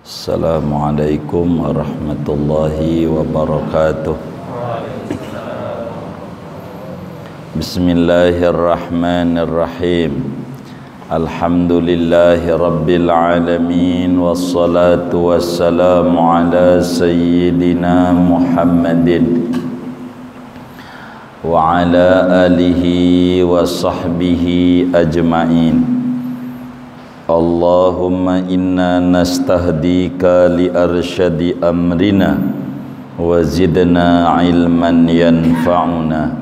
Assalamualaikum warahmatullahi wabarakatuh. Bismillahirrahmanirrahim. Alhamdulillahi rabbil alamin. Wassalatu wassalamu ala sayyidina Muhammadin wa ala alihi wa sahbihi ajma'in. Allahumma inna nastahdika li arsyadi amrina wa zidna ilman yanfa'una.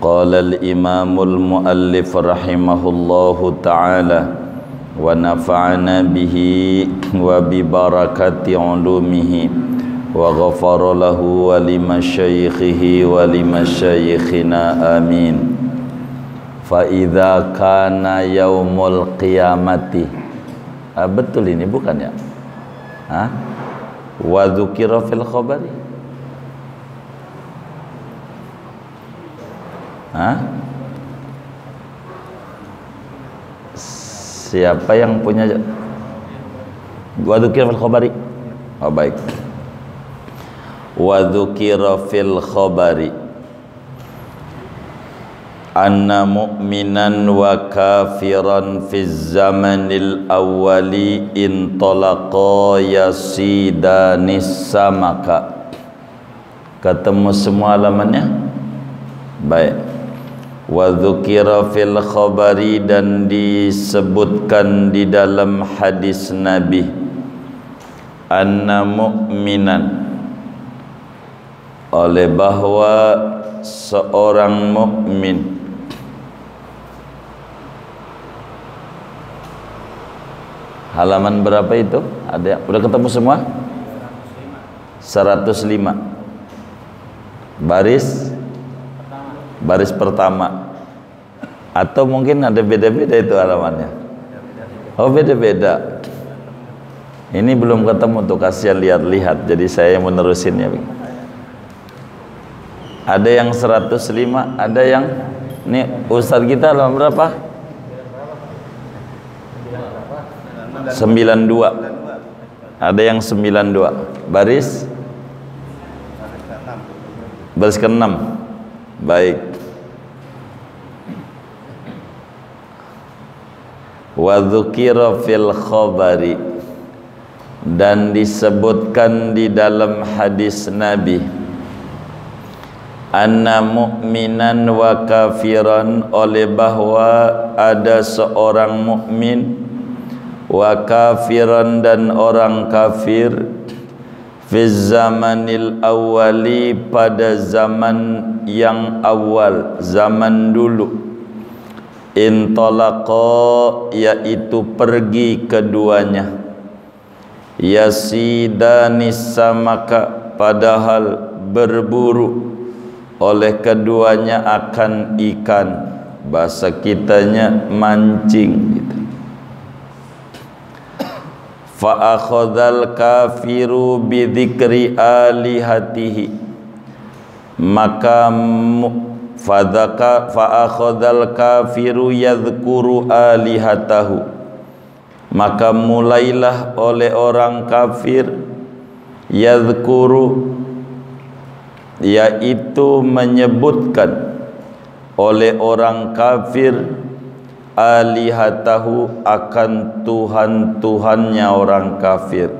Qala al-imamul muallif rahimahullahu ta'ala wa nafa'ana bihi wa bi barakati ulumihi wa ghafara lahu wa limasyaikhihi wa limasyayikhina amin. Fa idza kana yaumul qiyamati, betul ini bukan ya? Wa dzukira fil khabari. Siapa yang punya wa dzukira fil khabari? Oh baik. Wa dzukira fil khabari anna mu'minan wa kafiran fi zamanil awwali intalaqa yasidanis samaka. Ketemu semua halamannya? Baik. Wa dzukira fil khabari, dan disebutkan di dalam hadis Nabi, anna mu'minan, oleh bahwa seorang mukmin halaman berapa itu? Ada udah ketemu semua? 105. Baris pertama. Atau mungkin ada beda-beda itu halamannya. Oh beda-beda. Ini belum ketemu tuh, kasihan lihat-lihat. Jadi saya yang menerusinnya. Ada yang 105, ada yang ini Ustadz kita halaman berapa? 92. Ada yang 92. Baris ke-6. Baik. Wa dzukira fil khabari, dan disebutkan di dalam hadis Nabi, anna mu'minan wa kafiran, oleh bahwa ada seorang mukmin, wa kafiran, dan orang kafir, fi zamanil awwali, pada zaman yang awal, zaman dulu, intalaqa, yaitu pergi keduanya, yasidanis samaka, padahal berburu oleh keduanya akan ikan, bahasa kitanya mancing gitu. Fa akhadhal kafiru bi dzikri alihatihi, maka fa akhadhal kafiru yadhkuru alihatahu, maka mulailah oleh orang kafir yadhkuru, yaitu menyebutkan oleh orang kafir alihatahu, akan Tuhan-Tuhannya orang kafir.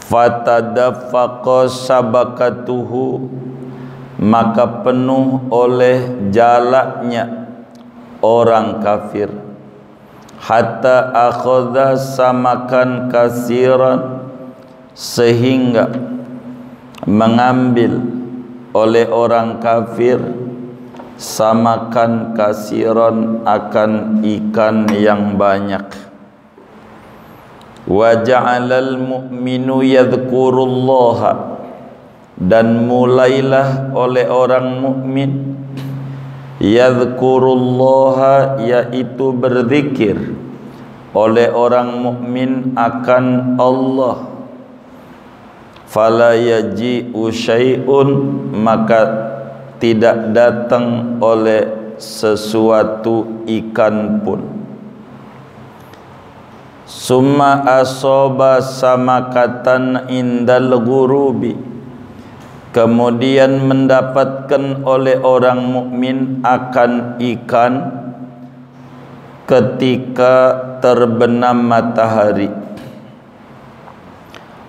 Fatadaffaqa sabakatuhu, maka penuh oleh jalaknya orang kafir, hatta akhadha samakan kasiran, sehingga mengambil oleh orang kafir samakan kasiran, akan ikan yang banyak. Wa ja'alal mu'minu yadhkurullaha, dan mulailah oleh orang mukmin yadhkurullaha, yaitu berzikir oleh orang mukmin akan Allah. Fala yaji'u syai'un, maka tidak datang oleh sesuatu ikan pun. Summa asoba samakatan indal ghurubi, kemudian mendapatkan oleh orang mukmin akan ikan ketika terbenam matahari.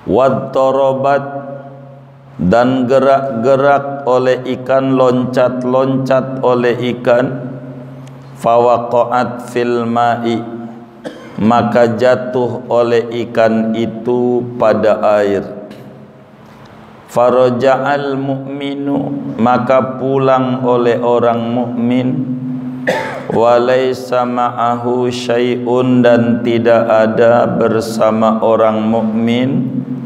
Wattorobat, dan gerak-gerak oleh ikan, loncat-loncat oleh ikan. Fawaqa'at fil ma'i, maka jatuh oleh ikan itu pada air. Faraja'al mu'minu, maka pulang oleh orang mukmin. Walaysa ma'ahu syai'un, dan tidak ada bersama orang mukmin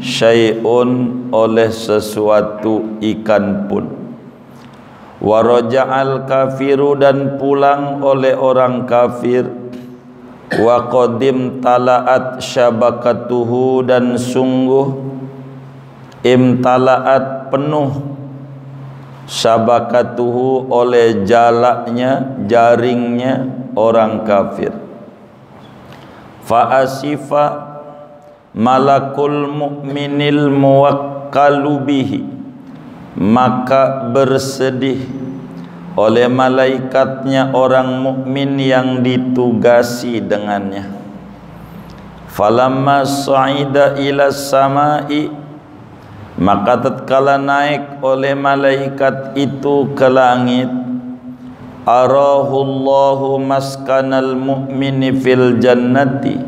syai'un, oleh sesuatu ikan pun. Waraja'al kafiru, dan pulang oleh orang kafir. Wa qadim tala'at syabakatuhu, dan sungguh imtala'at penuh syabakatuhu oleh jalaknya, jaringnya orang kafir. Fa asifa malakul mu'minil muwakkalu bihi, maka bersedih oleh malaikatnya orang mukmin yang ditugasi dengannya. Falamma sa'ida ila samai, maka tatkala naik oleh malaikat itu ke langit. Arahullahu maskanal mu'mini fil jannati,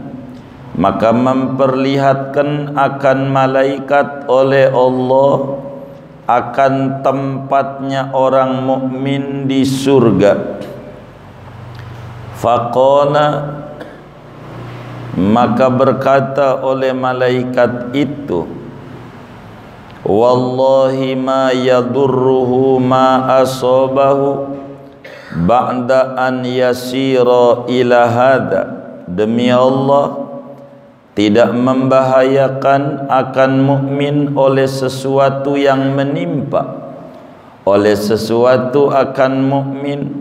maka memperlihatkan akan malaikat oleh Allah akan tempatnya orang mukmin di surga. Faqala, maka berkata oleh malaikat itu, wallahi ma yadurruhu ma asabahu ba'da an yasira ila hadha, demi Allah tidak membahayakan akan mukmin oleh sesuatu yang menimpa, oleh sesuatu akan mukmin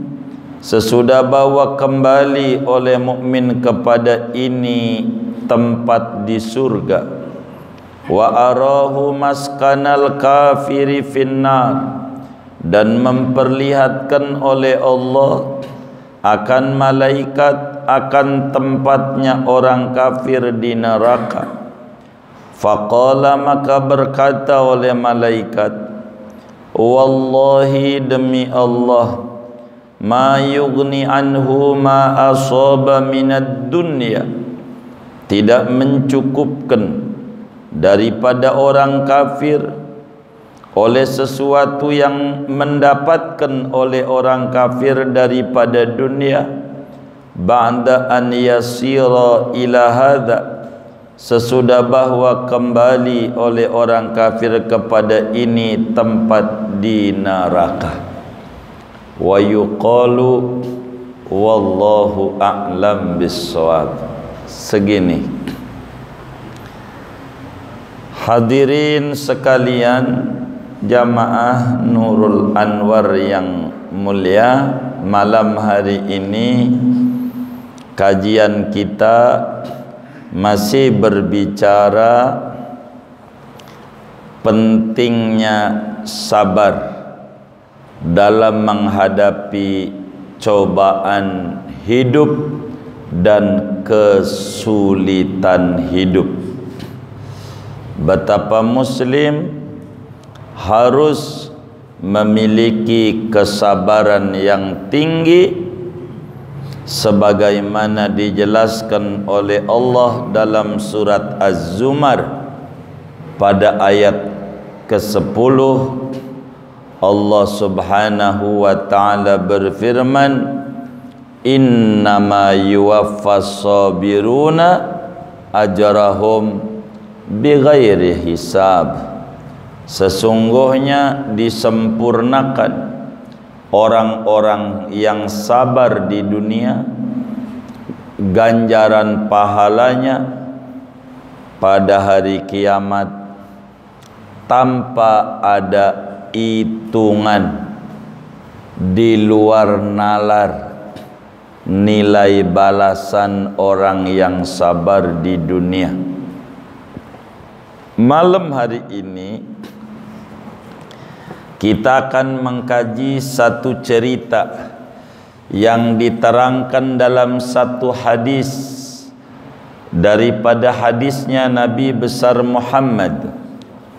sesudah bawa kembali oleh mukmin kepada ini tempat di surga. Wa arahu maskanal kafiri finnar, dan memperlihatkan oleh Allah akan malaikat akan tempatnya orang kafir di neraka. Faqala, maka berkata oleh malaikat, wallahi, demi Allah, ma yughni anhu ma asaba minad dunya, tidak mencukupkan daripada orang kafir oleh sesuatu yang mendapatkan oleh orang kafir daripada dunia. Ba'da an yasira ila hadha, sesudah bahwa kembali oleh orang kafir kepada ini tempat di neraka. Wa yuqalu wallahu a'lam bissawab. Segini, hadirin sekalian jamaah Nurul Anwar yang mulia, malam hari ini kajian kita masih berbicara pentingnya sabar dalam menghadapi cobaan hidup dan kesulitan hidup. Betapa muslim harus memiliki kesabaran yang tinggi, sebagaimana dijelaskan oleh Allah dalam surat Az-Zumar pada ayat ke-10. Allah Subhanahu wa ta'ala berfirman, innama yuwaffas sabiruna ajrahum bighairi hisab, sesungguhnya disempurnakan orang-orang yang sabar di dunia ganjaran pahalanya pada hari kiamat tanpa ada hitungan. di luar nalar nilai balasan orang yang sabar di dunia. Malam hari ini kita akan mengkaji satu cerita yang diterangkan dalam satu hadis daripada hadisnya Nabi besar Muhammad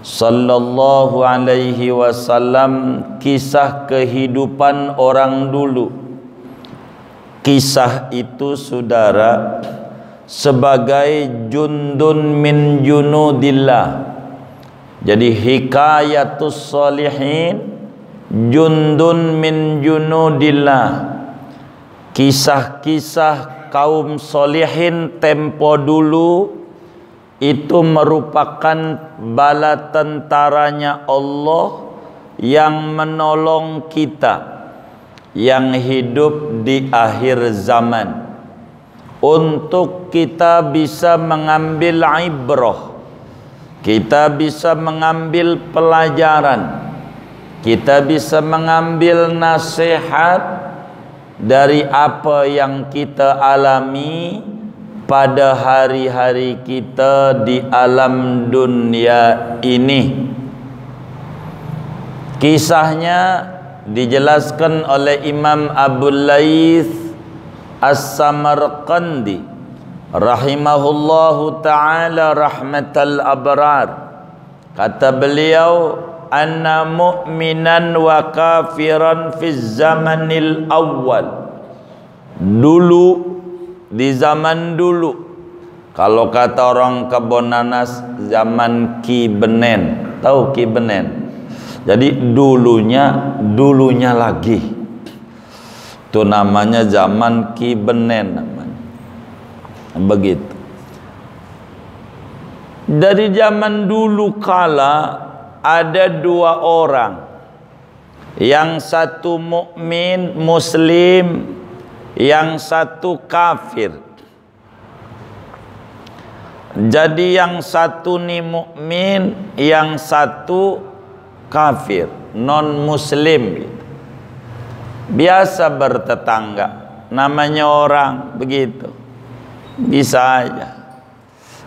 sallallahu alaihi wasallam, kisah kehidupan orang dulu. Kisah itu saudara sebagai jundun min junudillah. Jadi hikayatus sholihin, jundun min junudillah. Kisah-kisah kaum solihin tempo dulu itu merupakan bala tentaranya Allah yang menolong kita yang hidup di akhir zaman, untuk kita bisa mengambil ibrah, kita bisa mengambil pelajaran, kita bisa mengambil nasihat dari apa yang kita alami pada hari-hari kita di alam dunia ini. Kisahnya dijelaskan oleh Imam Abul Laits As-Samarqandi rahimahullahu ta'ala rahmatal abrar. Kata beliau, anna mu'minan wa kafiran fi zamanil awal. Dulu, di zaman dulu, kalau kata orang Kebon Nanas, zaman Ki Benen. Tahu Ki Benen? Jadi dulunya lagi. Itu namanya zaman Ki Benen namanya. Begitu. Dari zaman dulu kala ada dua orang, yang satu mukmin muslim, yang satu kafir. Jadi yang satu ni mukmin, yang satu kafir, non muslim. Biasa bertetangga, namanya orang begitu, bisa aja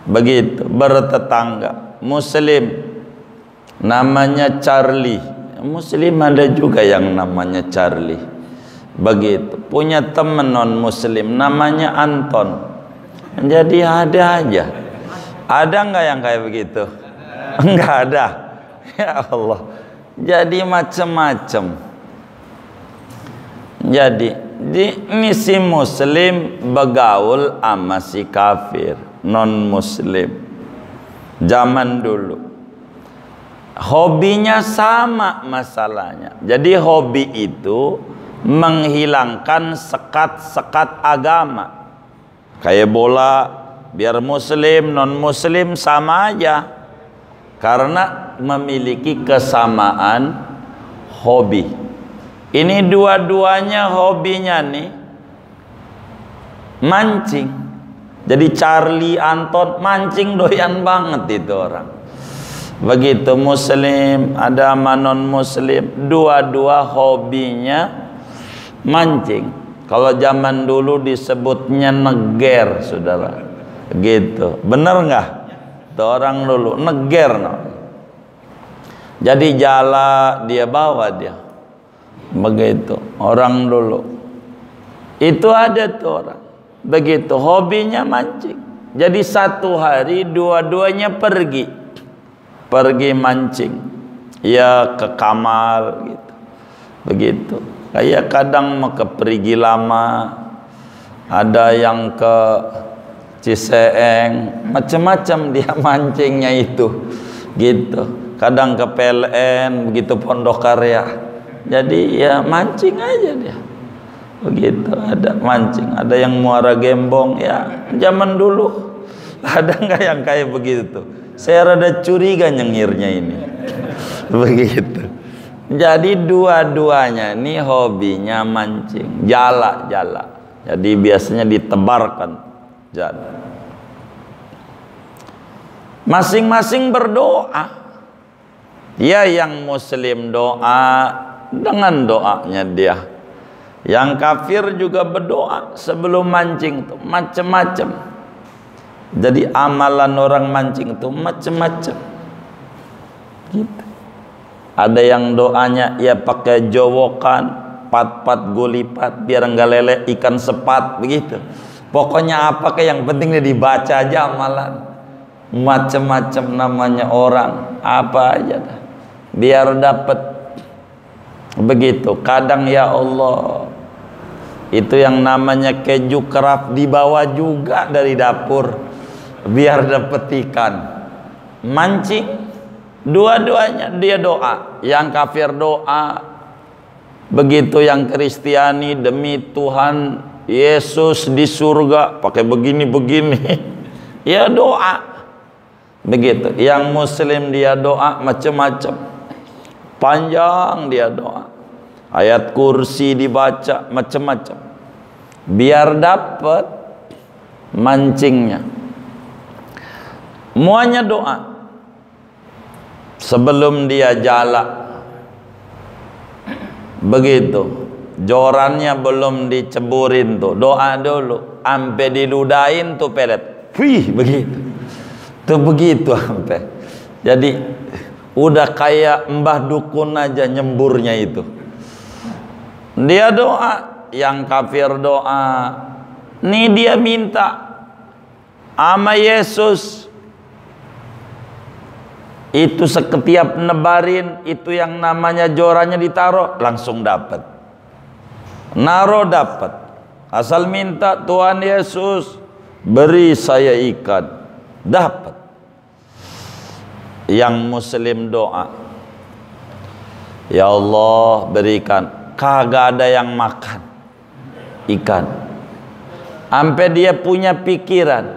begitu bertetangga. Muslim namanya Charlie, muslim ada juga yang namanya Charlie. Begitu. Punya teman non muslim namanya Anton. Jadi ada aja. Ada enggak yang kayak begitu? Enggak ada. Ya Allah. Jadi macam-macam. Jadi ini si muslim bergaul sama si kafir non muslim zaman dulu. Hobinya sama masalahnya. Jadi hobi itu menghilangkan sekat-sekat agama. Kayak bola, biar muslim non muslim sama aja, karena memiliki kesamaan hobi. Ini dua-duanya hobinya nih mancing. Jadi Charlie Anton mancing doyan banget itu orang. Begitu muslim ada non muslim, dua-dua hobinya mancing. Kalau zaman dulu disebutnya neger, saudara. Gitu. Bener nggak? Itu orang dulu neger. No. Jadi jala dia bawa dia. Begitu. Orang dulu. Itu ada tuh orang. Begitu. Hobinya mancing. Jadi satu hari dua-duanya pergi mancing. Ya ke Kamal gitu. Begitu. Kayak kadang mau ke Perigi Lama, ada yang ke Ciseeng, macam-macam dia mancingnya itu, gitu. Kadang ke PLN, begitu Pondok Karya. Jadi ya mancing aja dia, begitu. Ada mancing, ada yang Muara Gembong, ya zaman dulu. Ada nggak yang kayak begitu? Saya rada curiga nyengirnya ini, begitu. Jadi dua-duanya ini hobinya mancing, jala. Jadi biasanya ditebarkan jala. Masing-masing berdoa. Ya yang muslim doa, dengan doanya dia. Yang kafir juga berdoa sebelum mancing tuh macam-macam. Jadi amalan orang mancing tuh macam-macam. Gitu. Ada yang doanya ya pakai jowokan, pat-pat gulipat biar enggak lele ikan sepat begitu. Pokoknya apa kayak yang pentingnya dibaca aja amalan. Macam-macam namanya orang, apa aja dah. Biar dapat begitu. Kadang ya Allah, itu yang namanya keju kerap dibawa juga dari dapur biar dapat ikan. Mancing, dua-duanya dia doa. Yang kafir doa, begitu yang Kristiani demi Tuhan Yesus di surga pakai begini-begini. Ya doa. Begitu. Yang Muslim dia doa macam-macam. Panjang dia doa. Ayat kursi dibaca macam-macam. Biar dapat mancingnya. Muanya doa. Sebelum dia jala. Begitu. Jorannya belum diceburin tuh. Doa dulu. Ampe diludahin tuh pelet. Wih, begitu. Tuh begitu sampai. Jadi udah kayak mbah dukun aja nyemburnya itu. Dia doa, yang kafir doa. Nih dia minta sama Yesus. Itu setiap nebarin itu yang namanya jorannya ditaruh langsung dapat. Naro dapat. Asal minta Tuhan Yesus beri saya ikan. Dapat. Yang Muslim doa, ya Allah berikan. Kagak ada yang makan ikan. Sampai dia punya pikiran,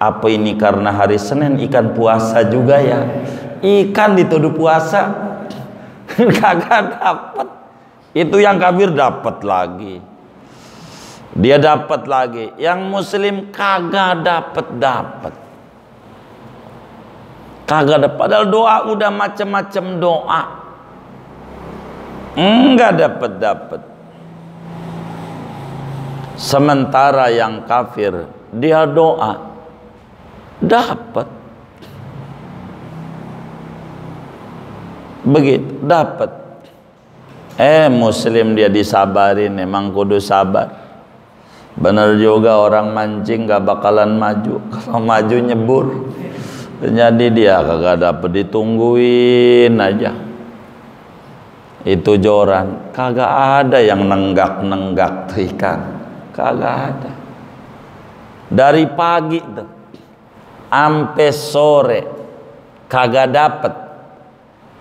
apa ini karena hari Senin ikan puasa juga ya? Ikan dituduh puasa. Kagak dapat. Itu yang kafir dapat lagi. Dia dapat lagi. Yang Muslim kagak dapat. Kagak ada, padahal doa udah macam-macam doa. Enggak dapat. Sementara yang kafir dia doa dapat. Begitu, dapat. Muslim dia disabarin, emang kudu sabar. Bener juga orang mancing gak bakalan maju. Kalau maju nyebur. Jadi dia kagak dapet, ditungguin aja. Itu joran, kagak ada yang nenggak tuh ikan, kagak ada. Dari pagi tuh sampai sore kagak dapet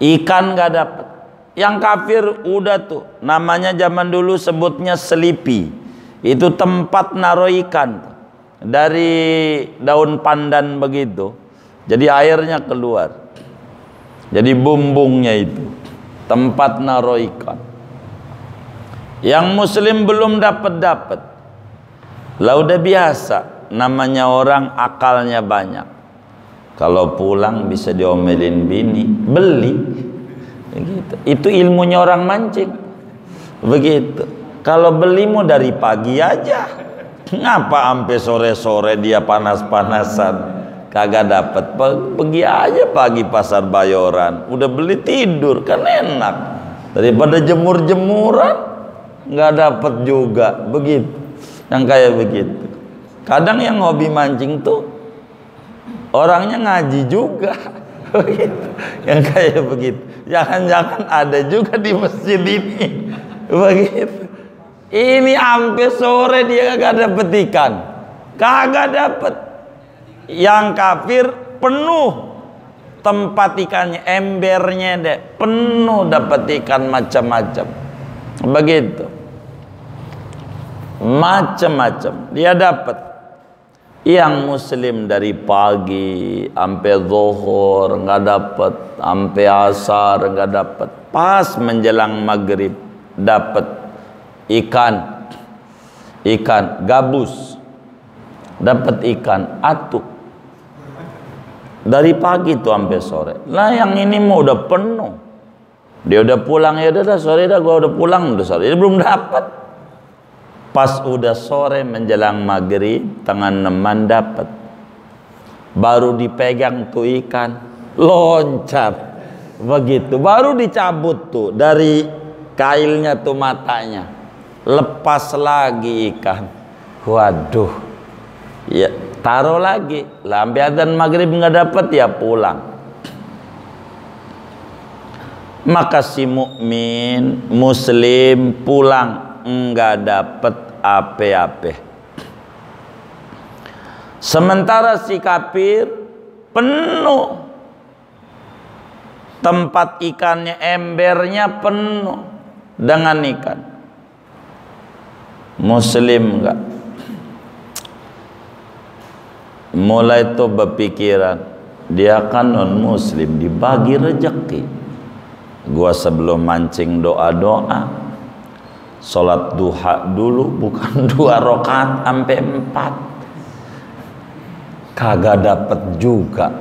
ikan, gak dapet. Yang kafir udah tuh, namanya zaman dulu sebutnya selipi. Itu tempat naruh ikan dari daun pandan begitu. Jadi airnya keluar. Jadi bumbungnya itu tempat naruh ikan. Yang Muslim belum dapat. Lah udah biasa, namanya orang akalnya banyak. Kalau pulang bisa diomelin bini, beli. Begitu. Itu ilmunya orang mancing. Begitu. Kalau belimu dari pagi aja. Ngapa sampai sore-sore dia panas-panasan? Kagak dapat, pergi aja pagi pasar Bayoran, udah beli tidur kan enak daripada jemur-jemuran nggak dapat juga. Begitu yang kayak begitu. Kadang yang hobi mancing tuh orangnya ngaji juga. Begitu yang kayak begitu. Jangan-jangan ada juga di masjid ini. Begitu. Ini sampai sore dia kagak dapet ikan, kagak dapet. Yang kafir penuh tempat ikannya, embernya deh penuh, dapat ikan macam-macam. Begitu, macam-macam dia dapat. Yang Muslim dari pagi sampai zuhur nggak dapat, sampai asar nggak dapat. Pas menjelang maghrib dapat ikan gabus, dapat ikan atuk. Dari pagi tuh sampai sore. Lah yang ini mau udah penuh. Dia udah pulang, ya udah sore dah gua udah pulang, udah sore. Dia belum dapat. Pas udah sore menjelang maghrib, tengah 6-an dapat. Baru dipegang tuh ikan, loncat. Begitu, baru dicabut tuh dari kailnya tuh matanya. Lepas lagi ikan. Waduh. Ya, taruh lagi. Sampai adzan maghrib nggak dapat, ya pulang. Maka si mukmin muslim pulang enggak dapat apa-apa. Sementara si kafir penuh, tempat ikannya, embernya penuh dengan ikan. Muslim enggak. Mulai tuh berpikiran, dia kan non muslim, dibagi rezeki. Gua sebelum mancing doa-doa, sholat duha dulu, bukan 2 rakaat sampai 4. Kagak dapet juga.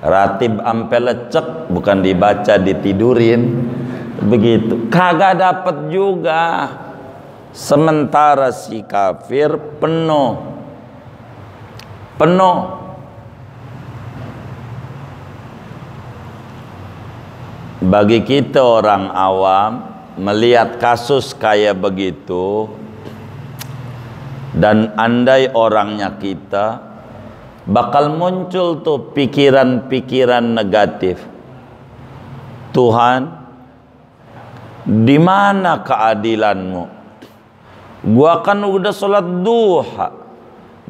Ratib sampai lecek, bukan dibaca ditidurin. Begitu, kagak dapet juga. Sementara si kafir penuh. Bagi kita orang awam melihat kasus kayak begitu, dan andai orangnya kita, bakal muncul tuh pikiran-pikiran negatif. Tuhan, di mana keadilanmu? Gua kan udah sholat duha,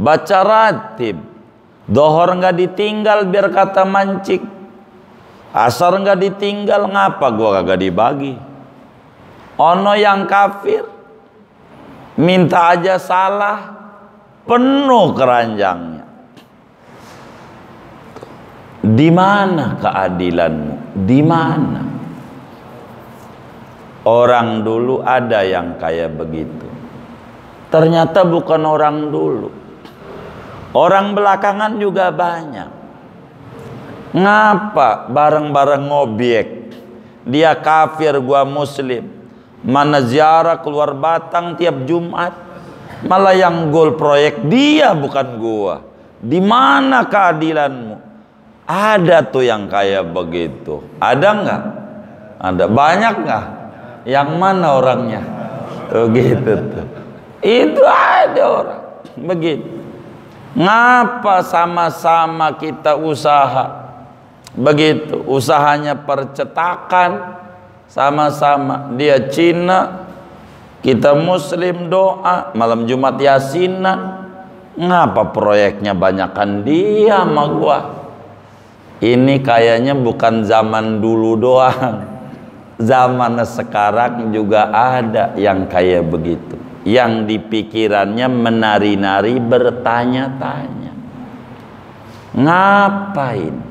baca ratib, dohor nggak ditinggal biar kata mancing, asar nggak ditinggal, ngapa gua kagak dibagi? Ono yang kafir minta aja salah, penuh keranjangnya. Di mana keadilanmu? Di mana? Orang dulu ada yang kayak begitu. Ternyata bukan orang dulu, orang belakangan juga banyak. Ngapa bareng-bareng ngobjek? Dia kafir, gua muslim. Mana ziarah keluar Batang tiap Jumat, malah yang gol proyek dia bukan gua. Di mana keadilanmu? Ada tuh yang kayak begitu. Ada nggak? Ada. Banyak nggak? Yang mana orangnya? Tuh gitu tuh. Itu ada orang begitu. Ngapa sama-sama kita usaha? Begitu, usahanya percetakan, sama-sama. Dia Cina, kita muslim doa, malam Jumat yasinan. Ngapa proyeknya banyakan dia sama gua? Ini kayaknya bukan zaman dulu doang, zaman sekarang juga ada yang kayak begitu, yang di pikirannya menari-nari, bertanya-tanya, ngapain?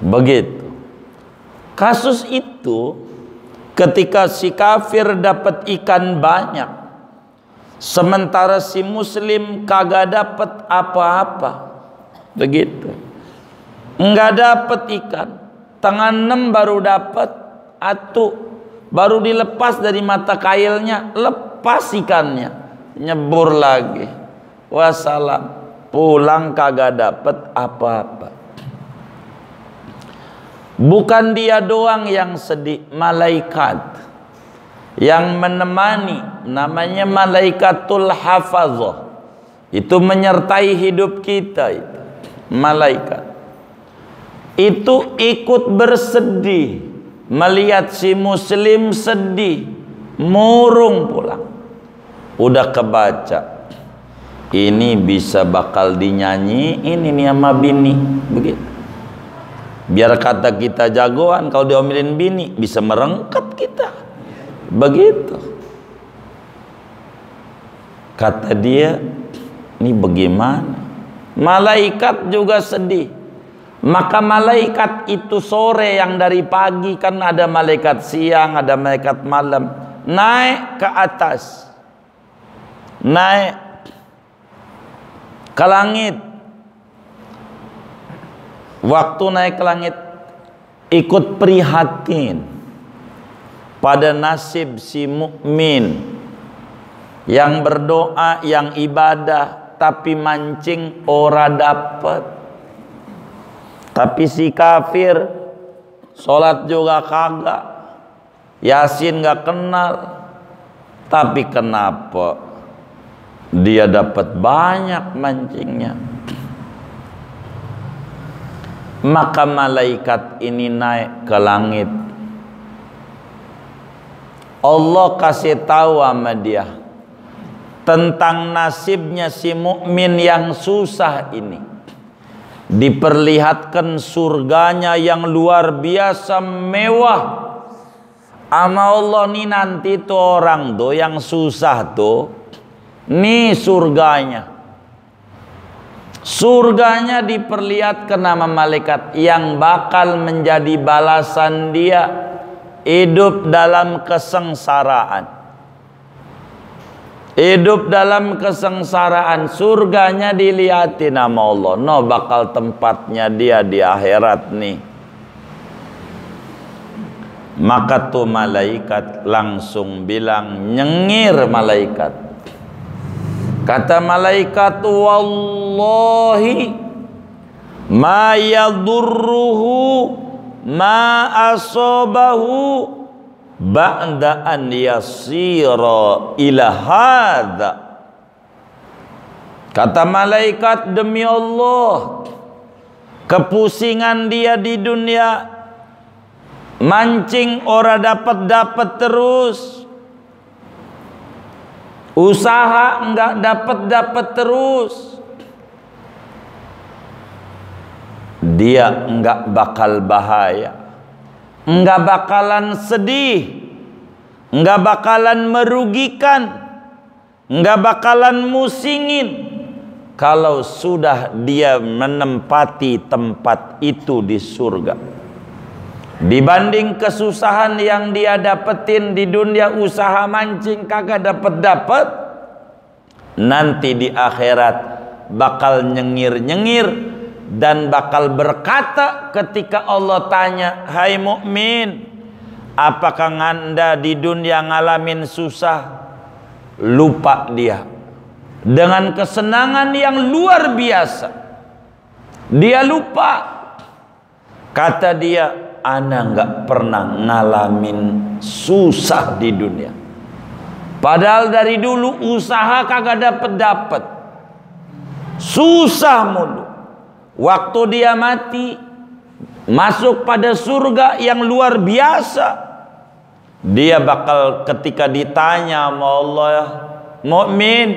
Begitu. Kasus itu ketika si kafir dapat ikan banyak, sementara si muslim kagak dapat apa-apa. Begitu. Enggak dapat ikan. Tengah 6 baru dapat, baru dilepas dari mata kailnya, lepas ikannya, nyebur lagi. Wassalam. Pulang kagak dapat apa-apa. Bukan dia doang yang sedih, malaikat yang menemani, namanya malaikatul hafazah, itu menyertai hidup kita. Itu malaikat itu ikut bersedih melihat si muslim sedih, murung pulang. Udah kebaca, ini bisa bakal dinyanyiin ini sama bini, begitu. Biar kata kita jagoan, kalau diomelin bini bisa merengket kita. Begitu. Kata dia, ini bagaimana? Malaikat juga sedih. Maka malaikat itu sore, yang dari pagi kan ada malaikat siang, ada malaikat malam, naik ke atas, naik ke langit. Waktu naik ke langit, ikut prihatin pada nasib si mukmin yang berdoa, yang ibadah, tapi mancing ora dapet. Tapi si kafir sholat juga kagak, Yasin gak kenal, tapi kenapa dia dapat banyak mancingnya? Maka malaikat ini naik ke langit. Allah kasih tahu sama dia tentang nasibnya si mukmin yang susah ini. Diperlihatkan surganya yang luar biasa mewah. Ama Allah nih nanti tuh orang tuh yang susah tuh, nih surganya. Surganya diperlihatkan nama malaikat yang bakal menjadi balasan dia hidup dalam kesengsaraan. Hidup dalam kesengsaraan, surganya dilihatin nama Allah. No, bakal tempatnya dia di akhirat nih. Maka tuh malaikat langsung bilang, nyengir malaikat. Kata malaikat, wallahi ma yadurruhu ma asabahu ba'da an yasira ila hadha. Kata malaikat, demi Allah, kepusingan dia di dunia, mancing ora dapat terus, usaha enggak dapat terus, dia enggak bakal bahaya, enggak bakalan sedih, enggak bakalan merugikan, enggak bakalan musingin kalau sudah dia menempati tempat itu di surga. Dibanding kesusahan yang dia dapetin di dunia, usaha mancing kagak dapat, nanti di akhirat bakal nyengir-nyengir dan bakal berkata ketika Allah tanya, hai mukmin, apakah Anda di dunia ngalamin susah? Lupa dia dengan kesenangan yang luar biasa, dia lupa. Kata dia, ana nggak pernah ngalamin susah di dunia. Padahal dari dulu usaha kagak dapat, susah mulu. Waktu dia mati, masuk pada surga yang luar biasa, dia bakal ketika ditanya sama Allah, mukmin,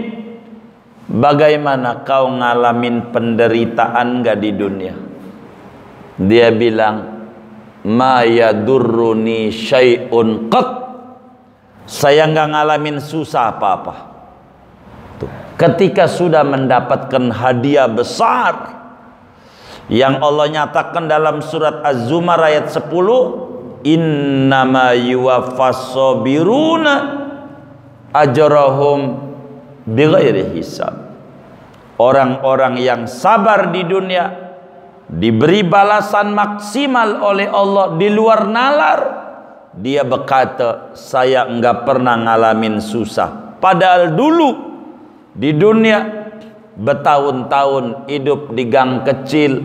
bagaimana kau ngalamin penderitaan nggak di dunia? Dia bilang, ma yadurruni syai'un qat, saya nggak ngalamin susah apa-apa. Tuh. Ketika sudah mendapatkan hadiah besar yang Allah nyatakan dalam surat Az-Zumar ayat 10, innama yuwaffas sabiruna ajrahum bighairi hisab. Orang-orang yang sabar di dunia diberi balasan maksimal oleh Allah di luar nalar. Dia berkata, saya enggak pernah ngalamin susah. Padahal dulu di dunia bertahun-tahun hidup di gang kecil,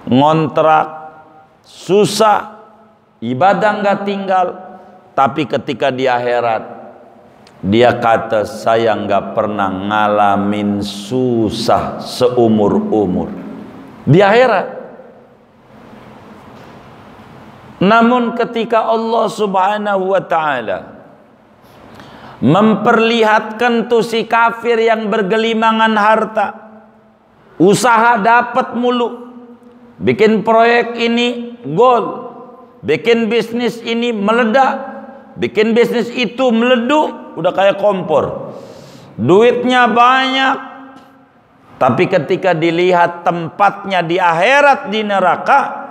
ngontrak, susah, ibadah enggak tinggal. Tapi ketika di akhirat, dia kata, saya enggak pernah ngalamin susah seumur-umur di akhirat. Namun ketika Allah subhanahu wa ta'ala memperlihatkan tuh si kafir yang bergelimangan harta, usaha dapat mulu, bikin proyek ini gol, bikin bisnis ini meledak, bikin bisnis itu meleduk, udah kayak kompor, duitnya banyak. Tapi ketika dilihat tempatnya di akhirat, di neraka,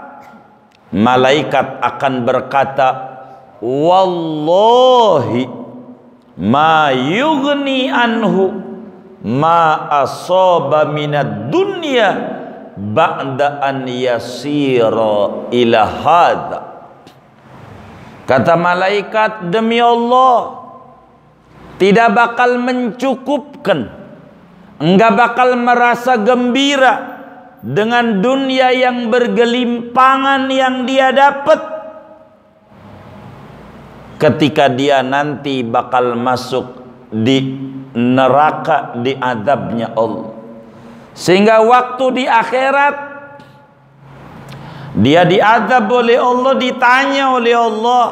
malaikat akan berkata, wallahi ma yughni anhu ma asaba minad dunya ba'da an yasira ila hadza. Kata malaikat, demi Allah, tidak bakal mencukupkan, enggak bakal merasa gembira dengan dunia yang bergelimpangan yang dia dapat ketika dia nanti bakal masuk di neraka, di azabnya Allah. Sehingga waktu di akhirat dia diazab oleh Allah, ditanya oleh Allah,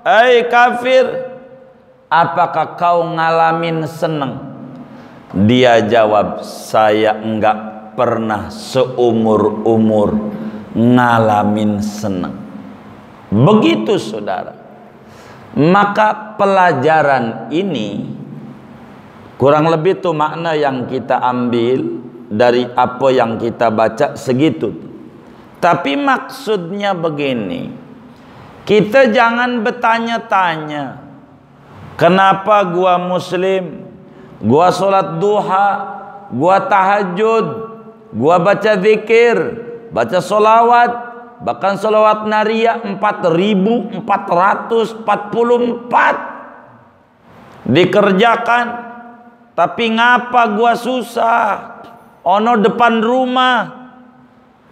"Hai kafir, apakah kau ngalamin senang?" Dia jawab, "Saya enggak pernah seumur-umur ngalamin senang." Begitu saudara. Maka pelajaran ini kurang lebih tuh makna yang kita ambil dari apa yang kita baca segitu. Tapi maksudnya begini, kita jangan bertanya-tanya, kenapa gua muslim, gua sholat duha, gua tahajud, gua baca zikir, baca solawat, bahkan solawat nariyah 4444 dikerjakan, tapi ngapa gua susah? Ono depan rumah,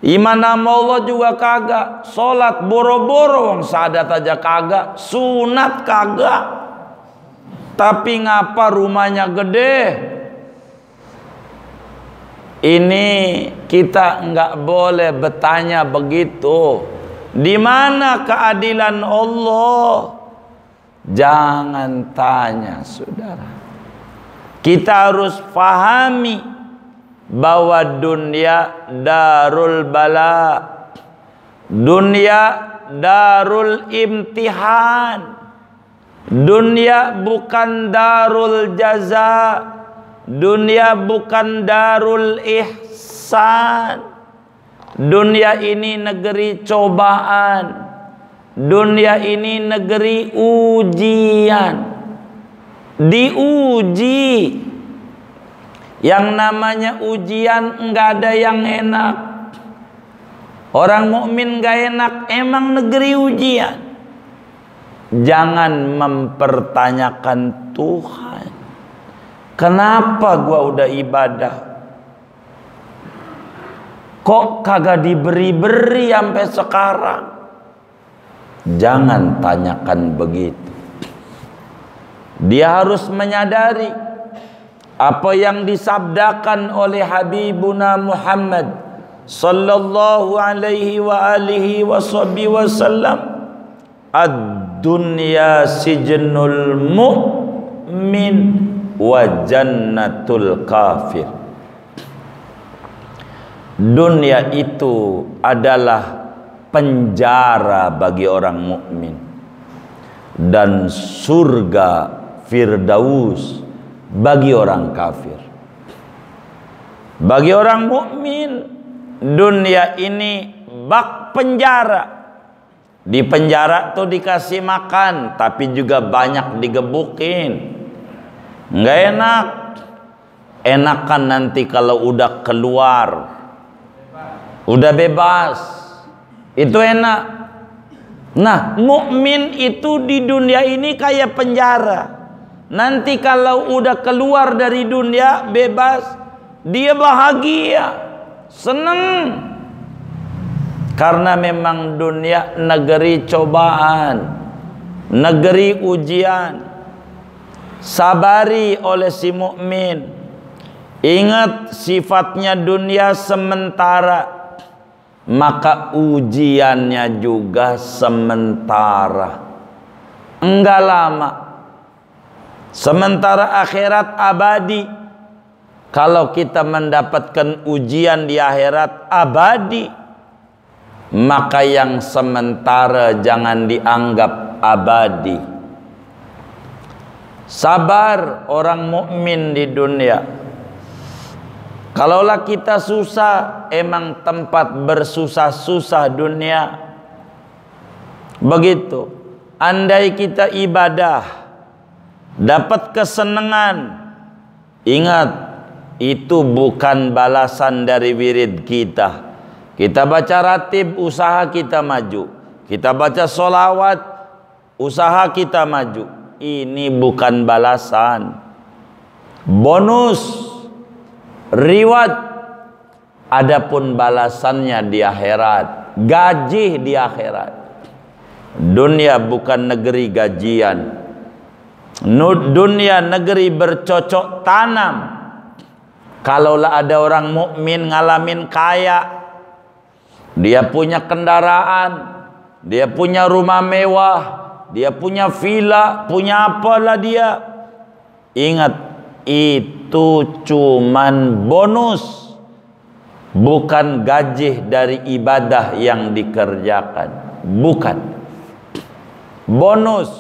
iman nama Allah juga kagak, solat boro-boro, wong sadat aja kagak, sunat kagak, tapi ngapa rumahnya gede? Ini kita nggak boleh bertanya begitu. Di mana keadilan Allah? Jangan tanya, saudara. Kita harus pahami bahwa dunia darul bala, dunia darul imtihan, dunia bukan darul jaza, dunia bukan darul ihsan. Dunia ini negeri cobaan, dunia ini negeri ujian, diuji. Yang namanya ujian enggak ada yang enak. Orang mukmin enggak enak, emang negeri ujian. Jangan mempertanyakan Tuhan, kenapa gua udah ibadah kok kagak diberi-beri sampai sekarang? Jangan tanyakan begitu. Dia harus menyadari apa yang disabdakan oleh Habibuna Muhammad sallallahu alaihi wa alihi wasallam, ad-dunya sijnul mu'min wa jannatul kafir. Dunia itu adalah penjara bagi orang mukmin dan surga firdaus bagi orang kafir. Bagi orang mukmin, dunia ini bak penjara. Di penjara tuh dikasih makan, tapi juga banyak digebukin. Nggak enak. Enakan nanti kalau udah keluar, udah bebas, itu enak. Nah, mukmin itu di dunia ini kayak penjara. Nanti kalau udah keluar dari dunia bebas, dia bahagia, seneng. Karena memang dunia negeri cobaan, negeri ujian. Sabari oleh si mukmin. Ingat sifatnya dunia sementara, maka ujiannya juga sementara, enggak lama. Sementara akhirat abadi. Kalau kita mendapatkan ujian di akhirat abadi, maka yang sementara jangan dianggap abadi. Sabar orang mukmin di dunia. Kalaulah kita susah, emang tempat bersusah-susah dunia. Begitu. Andai kita ibadah, dapat kesenangan, ingat, itu bukan balasan dari wirid kita, Kita baca ratib, usaha kita maju. Kita baca sholawat, usaha kita maju. Ini bukan balasan, bonus, reward. Adapun balasannya di akhirat, gaji di akhirat. Dunia bukan negeri gajian. Dunia negeri bercocok tanam. Kalaulah ada orang mukmin ngalamin kaya, dia punya kendaraan, dia punya rumah mewah, dia punya villa, punya apalah dia. Ingat, itu cuman bonus, bukan gaji dari ibadah yang dikerjakan. Bukan bonus.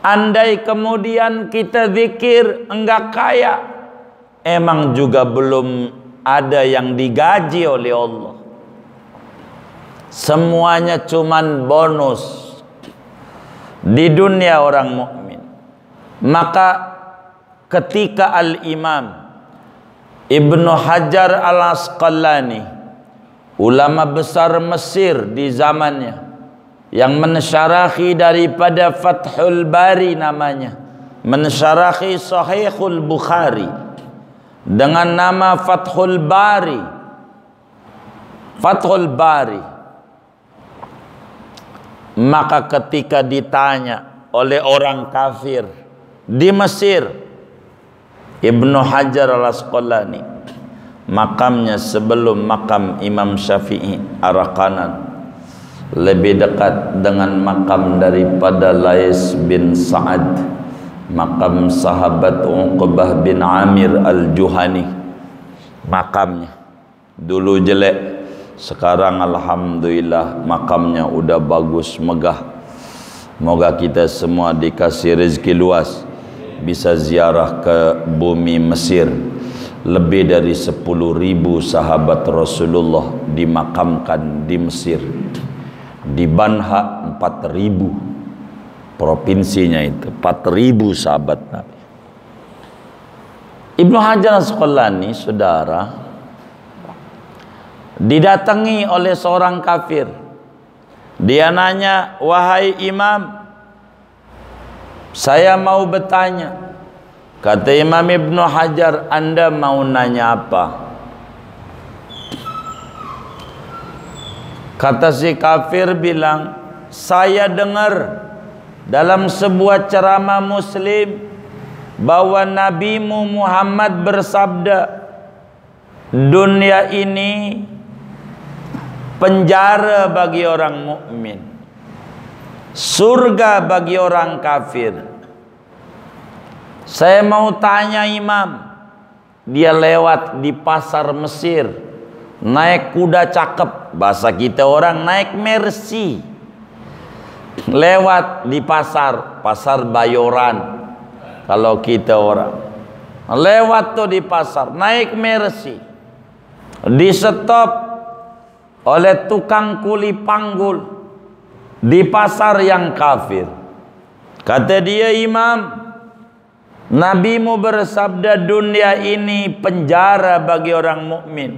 Andai kemudian kita zikir enggak kaya, emang juga belum ada yang digaji oleh Allah. Semuanya cuman bonus di dunia orang mukmin. Maka ketika Al-Imam Ibnu Hajar Al-Asqalani, ulama besar Mesir di zamannya, yang mensyarahi daripada Fathul Bari namanya, mensyarahi Sahihul Bukhari dengan nama Fathul Bari. Fathul Bari. Maka ketika ditanya oleh orang kafir di Mesir, Ibnu Hajar Al-Asqalani, makamnya sebelum makam Imam Syafi'i arah kanan, lebih dekat dengan makam daripada Lais bin Sa'ad, makam sahabat Uqbah bin Amir Al-Juhani. Makamnya dulu jelek, sekarang alhamdulillah makamnya udah bagus, megah. Moga kita semua dikasih rezeki luas, bisa ziarah ke bumi Mesir. Lebih dari 10.000 sahabat Rasulullah dimakamkan di Mesir. Di Banha 4.000 provinsinya itu, 4.000 sahabat Nabi. Ibnu Hajar Al-Asqalani, saudara, didatangi oleh seorang kafir. Dia nanya, wahai imam, saya mau bertanya. Kata Imam Ibnu Hajar, Anda mau nanya apa? Kata si kafir bilang, saya dengar dalam sebuah ceramah Muslim bahwa Nabimu Muhammad bersabda, dunia ini penjara bagi orang mukmin, surga bagi orang kafir. Saya mau tanya imam, dia lewat di pasar Mesir, naik kuda cakep, bahasa kita orang naik Mercy, lewat di pasar, pasar Bayoran kalau kita orang, lewat tuh di pasar, naik Mercy, di stop oleh tukang kuli panggul di pasar yang kafir. Kata dia, imam, Nabimu bersabda dunia ini penjara bagi orang mukmin,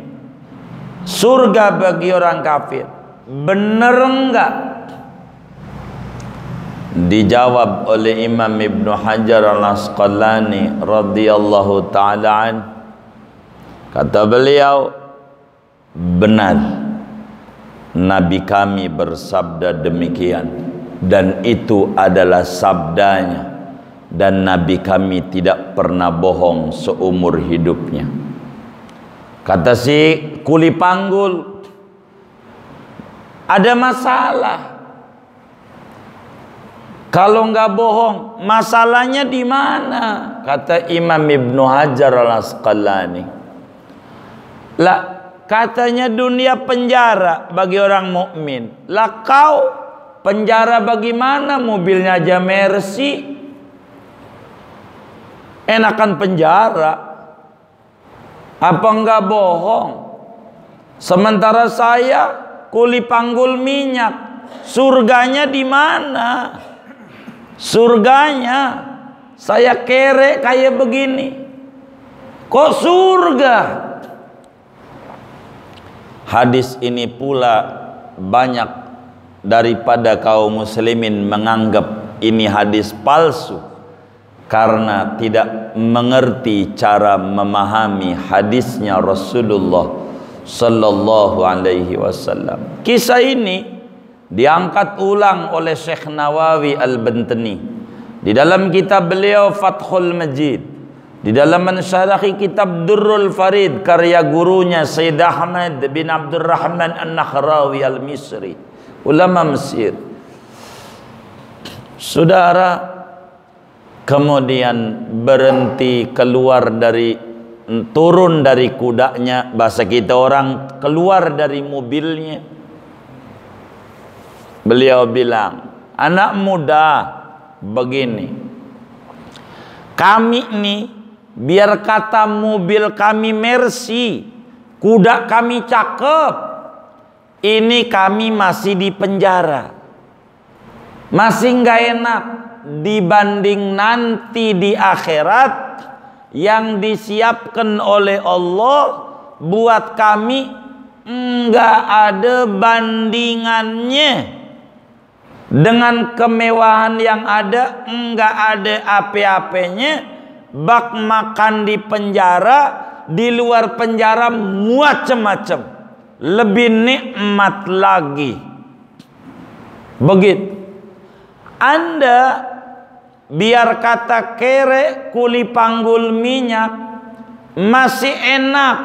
surga bagi orang kafir. Benar enggak? Dijawab oleh Imam Ibnu Hajar Al-Asqalani radhiyallahu ta'ala an. Kata beliau, benar, Nabi kami bersabda demikian, dan itu adalah sabdanya, dan Nabi kami tidak pernah bohong seumur hidupnya. Kata si kuli panggul, ada masalah. Kalau nggak bohong, masalahnya di mana? Kata Imam Ibnu Hajar Al-Asqalani, lah, katanya dunia penjara bagi orang mukmin. Lah kau penjara bagaimana? Mobilnya aja Mercy, enakan penjara. Apa enggak bohong? Sementara saya kuli panggul minyak, surganya di mana? Surganya saya kere kayak begini, kok surga? Hadis ini pula banyak daripada kaum muslimin menganggap ini hadis palsu karena tidak mengerti cara memahami hadisnya Rasulullah sallallahu alaihi wasallam. Kisah ini diangkat ulang oleh Syekh Nawawi Al-Bantani di dalam kitab beliau Fathul Majid, di dalam mensyarahi kitab Durrul Farid karya gurunya Sayyid Ahmad bin Abdurrahman An-Nakhrawi Al-Misri, ulama Mesir. Saudara, kemudian berhenti, turun dari kudanya, bahasa kita orang keluar dari mobilnya. Beliau bilang, anak muda begini, kami nih biar kata mobil kami Mercy, kuda kami cakep, ini kami masih di penjara, masih nggak enak dibanding nanti di akhirat yang disiapkan oleh Allah buat kami, nggak ada bandingannya dengan kemewahan yang ada, nggak ada apa-apanya. Bak makan di penjara, di luar penjara macam-macam, lebih nikmat lagi. Begitu. Anda biar kata kere kuli panggul minyak masih enak,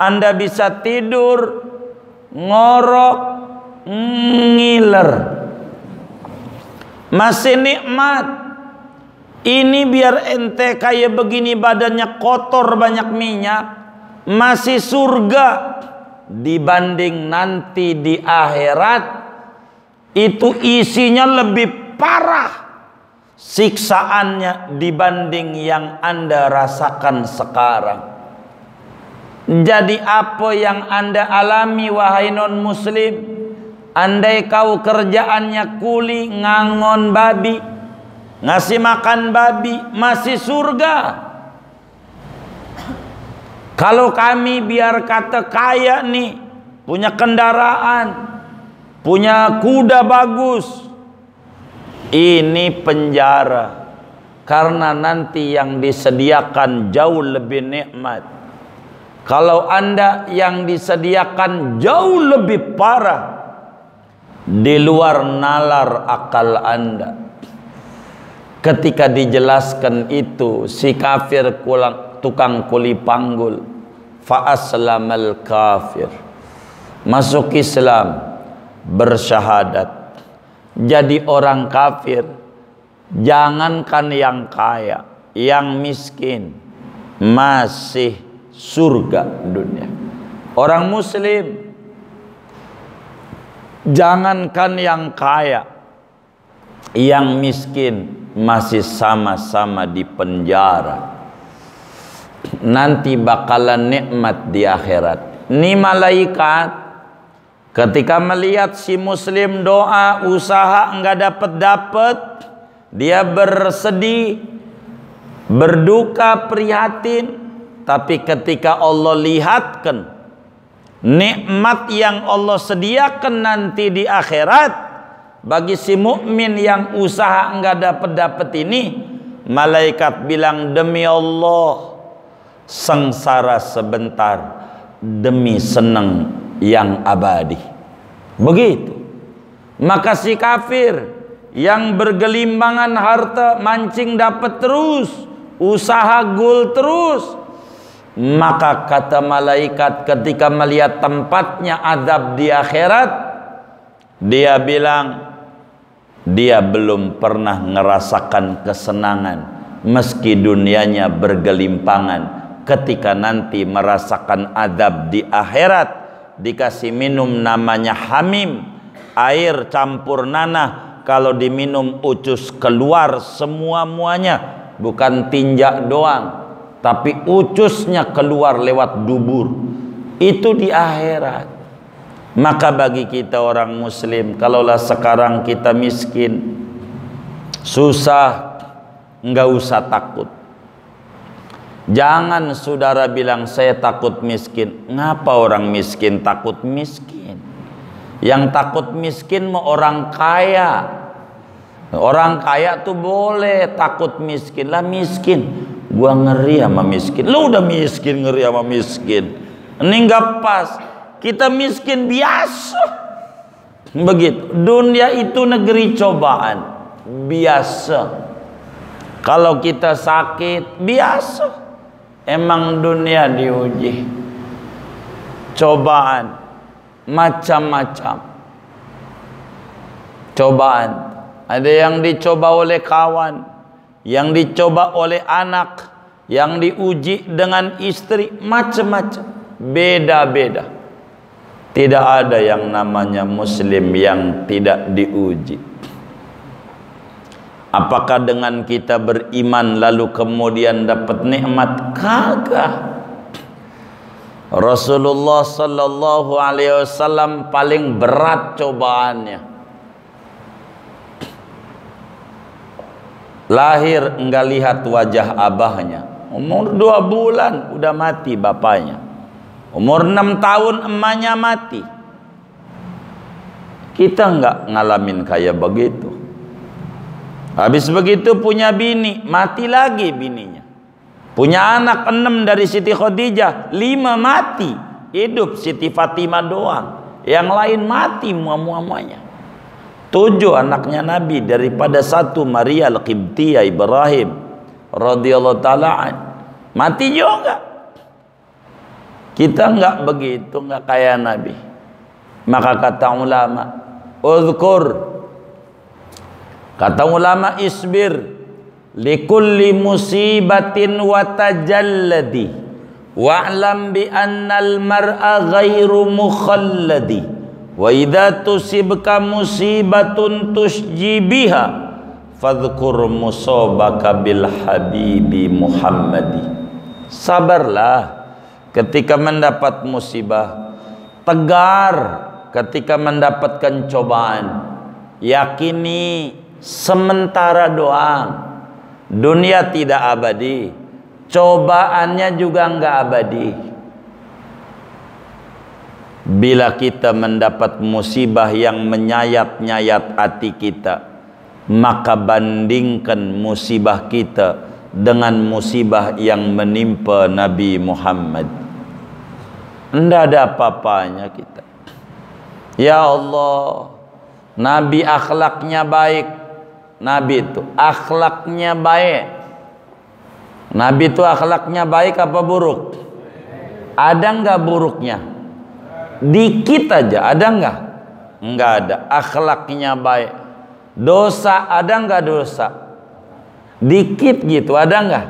Anda bisa tidur ngorok ngiler, masih nikmat. Ini biar ente kayak begini badannya kotor banyak minyak, masih surga. Dibanding nanti di akhirat itu isinya lebih parah siksaannya dibanding yang Anda rasakan sekarang. Jadi apa yang Anda alami wahai non muslim, andai kau kerjaannya kuli ngangon babi, ngasih makan babi, masih surga. Kalau kami biar kata kaya nih, punya kendaraan, punya kuda bagus, ini penjara. Karena nanti yang disediakan jauh lebih nikmat. Kalau Anda yang disediakan jauh lebih parah, di luar nalar akal Anda. Ketika dijelaskan itu, si kafir tukang kuli panggul, fa aslamal kafir, masuk Islam, bersyahadat, jadi orang kafir. Jangankan yang kaya, yang miskin masih surga dunia. Orang muslim, jangankan yang kaya, yang miskin masih sama-sama di penjara. Nanti bakalan nikmat di akhirat. Ini malaikat ketika melihat si muslim doa, usaha enggak dapat-dapat, dia bersedih, berduka, prihatin. Tapi ketika Allah lihatkan nikmat yang Allah sediakan nanti di akhirat bagi si mukmin yang usaha enggak dapat ini, malaikat bilang, demi Allah sengsara sebentar demi senang yang abadi. Begitu. Maka si kafir yang bergelimbangan harta, mancing dapat terus, usaha gul terus, maka kata malaikat ketika melihat tempatnya azab di akhirat, dia bilang, dia belum pernah ngerasakan kesenangan meski dunianya bergelimpangan. Ketika nanti merasakan azab di akhirat, dikasih minum namanya hamim, air campur nanah, kalau diminum ucus keluar semua-muanya, bukan tinjak doang, tapi ucusnya keluar lewat dubur. Itu di akhirat. Maka bagi kita orang muslim, kalaulah sekarang kita miskin, susah, enggak usah takut. Jangan saudara bilang saya takut miskin. Ngapa orang miskin takut miskin? Yang takut miskin mau orang kaya. Orang kaya tuh boleh takut miskin. Lah miskin, gua ngeri sama miskin. Lu udah miskin ngeri sama miskin. Ini nggak pas. Kita miskin biasa. Begitu. Dunia itu negeri cobaan. Biasa. Kalau kita sakit biasa. Emang dunia diuji. Cobaan macam-macam. Cobaan. Ada yang dicoba oleh kawan, yang dicoba oleh anak, yang diuji dengan istri, macam-macam. Beda-beda. Tidak ada yang namanya muslim yang tidak diuji. Apakah dengan kita beriman lalu kemudian dapat nikmat? Kagak. Rasulullah sallallahu alaihi wasallam paling berat cobaannya. Lahir enggak lihat wajah abahnya. Umur 2 bulan udah mati bapaknya. Umur 6 tahun emaknya mati. Kita enggak ngalamin kayak begitu. Habis begitu punya bini, mati lagi bininya. Punya anak 6 dari Siti Khadijah, 5 mati. Hidup Siti Fatimah doang. Yang lain mati muamanya. 7 anaknya Nabi daripada 1 Maria Al-Qibtiyah Ibrahim radhiyallahu ta'ala an. Mati juga. Kita enggak begitu, enggak kayak Nabi. Maka kata ulama, uzkur. Kata ulama, isbir likulli musibatin wa tajalladi wa'lam bi annal mar'a ghairu mukhalladi wa idza tusibka musibatun tusji biha fadhkur musabaka bil habibi Muhammadi. Sabarlah ketika mendapat musibah, tegar ketika mendapatkan cobaan, yakini sementara doang. Dunia tidak abadi, cobaannya juga enggak abadi. Bila kita mendapat musibah yang menyayat-nyayat hati kita, maka bandingkan musibah kita dengan musibah yang menimpa Nabi Muhammad. Tidak ada apa-apanya kita. Ya Allah, Nabi akhlaknya baik. Nabi itu akhlaknya baik. Nabi itu akhlaknya baik apa buruk? Ada enggak buruknya? Dikit aja, ada enggak? Enggak ada. Akhlaknya baik. Dosa ada enggak dosa? Dikit gitu, ada enggak?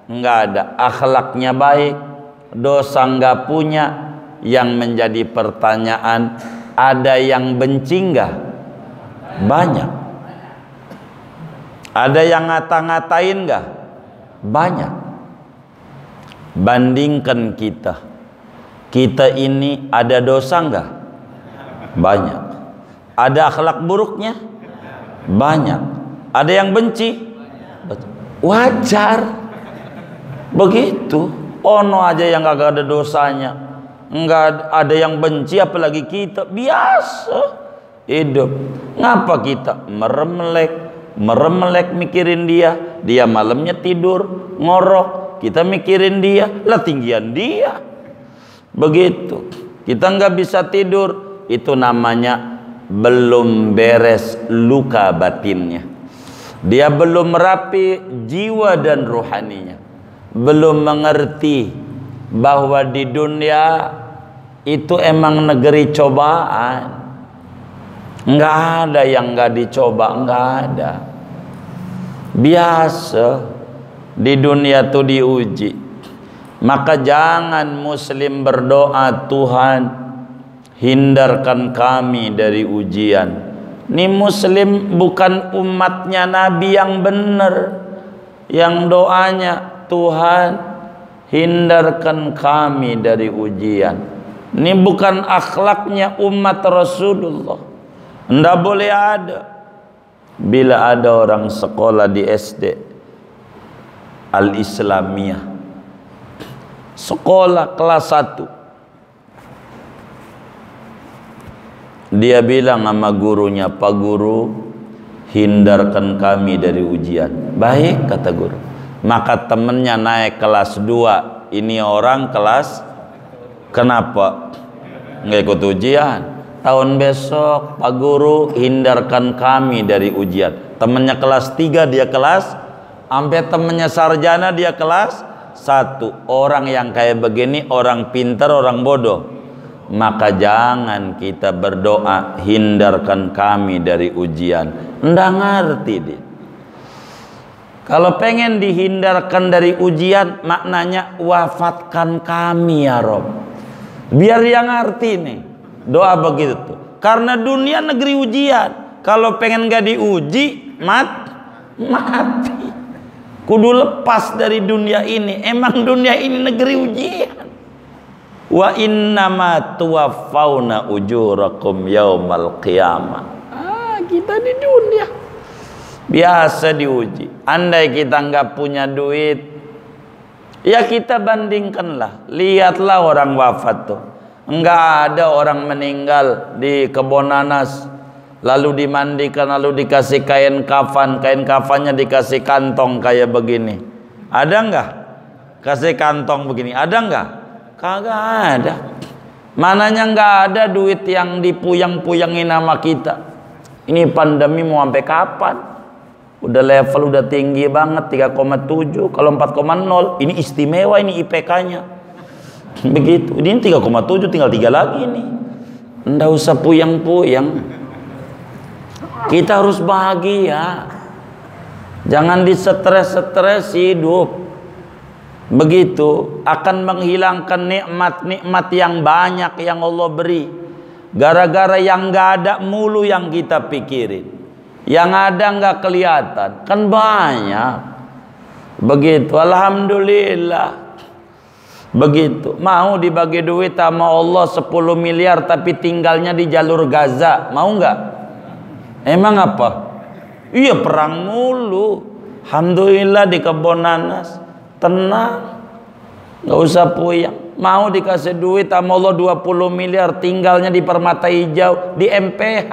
Enggak ada. Akhlaknya baik, dosa enggak punya. Yang menjadi pertanyaan, ada yang benci enggak? Banyak. Ada yang ngata-ngatain enggak? Banyak. Bandingkan kita. Kita ini ada dosa enggak? Banyak. Ada akhlak buruknya? Banyak. Ada yang benci? Wajar. Begitu. Ono aja yang kagak ada dosanya. Enggak ada yang benci apalagi kita. Biasa hidup. Ngapa kita meremelek mikirin dia. Dia malamnya tidur ngorok, kita mikirin dia, lah tinggian dia. Begitu. Kita nggak bisa tidur, itu namanya belum beres luka batinnya. Dia belum rapi jiwa dan rohaninya. Belum mengerti bahwa di dunia itu emang negeri cobaan. Nggak ada yang nggak dicoba, nggak ada. Biasa di dunia tuh diuji. Maka jangan muslim berdoa, Tuhan hindarkan kami dari ujian. Ini muslim bukan umatnya Nabi yang benar, yang doanya Tuhan hindarkan kami dari ujian. Ini bukan akhlaknya umat Rasulullah. Tidak boleh ada. Bila ada orang sekolah di SD Al-Islamiyah, sekolah kelas 1. Dia bilang sama gurunya, "Pak Guru, hindarkan kami dari ujian." Baik, kata guru. Maka temennya naik kelas 2. Ini orang kelas, kenapa nggak ikut ujian? Tahun besok, Pak Guru, hindarkan kami dari ujian. Temennya kelas 3, dia kelas, sampai temennya sarjana, dia kelas 1. Orang yang kayak begini, orang pintar, orang bodoh. Maka jangan kita berdoa, hindarkan kami dari ujian. Nggak ngerti dia. Kalau pengen dihindarkan dari ujian, maknanya wafatkan kami ya Rob. Biar dia ngerti nih. Doa begitu tuh. Karena dunia negeri ujian. Kalau pengen gak diuji, mati. Kudu lepas dari dunia ini. Emang dunia ini negeri ujian. Wa innama tuwaffawna ujurakum yaumal qiyamah. Kita di dunia biasa diuji. Andai kita nggak punya duit, ya kita bandingkanlah. Lihatlah orang wafat tuh. Nggak ada orang meninggal di kebun nanas, lalu dimandikan, lalu dikasih kain kafan. Kain kafannya dikasih kantong kayak begini. Ada nggak? Kasih kantong begini. Ada nggak? Kagak ada. Mananya nggak ada duit yang dipuyang-puyangin sama kita. Ini pandemi mau sampai kapan? Udah level udah tinggi banget 3,7. Kalau 4,0 ini istimewa, ini IPK-nya. Begitu. Ini 3,7 tinggal 3 lagi nih. Nggak usah puyang-puyang. Kita harus bahagia. Jangan disetres-stres hidup. Begitu akan menghilangkan nikmat-nikmat yang banyak yang Allah beri. Gara-gara yang nggak ada mulu yang kita pikirin. Yang ada nggak kelihatan. Kan banyak. Begitu. Alhamdulillah. Begitu. Mau dibagi duit sama Allah 10 miliar tapi tinggalnya di jalur Gaza. Mau nggak? Emang apa? Iya perang mulu. Alhamdulillah di kebun nanas. Tenang, nggak usah puyang. Mau dikasih duit sama Allah 20 miliar, tinggalnya di Permata Hijau, di MPH.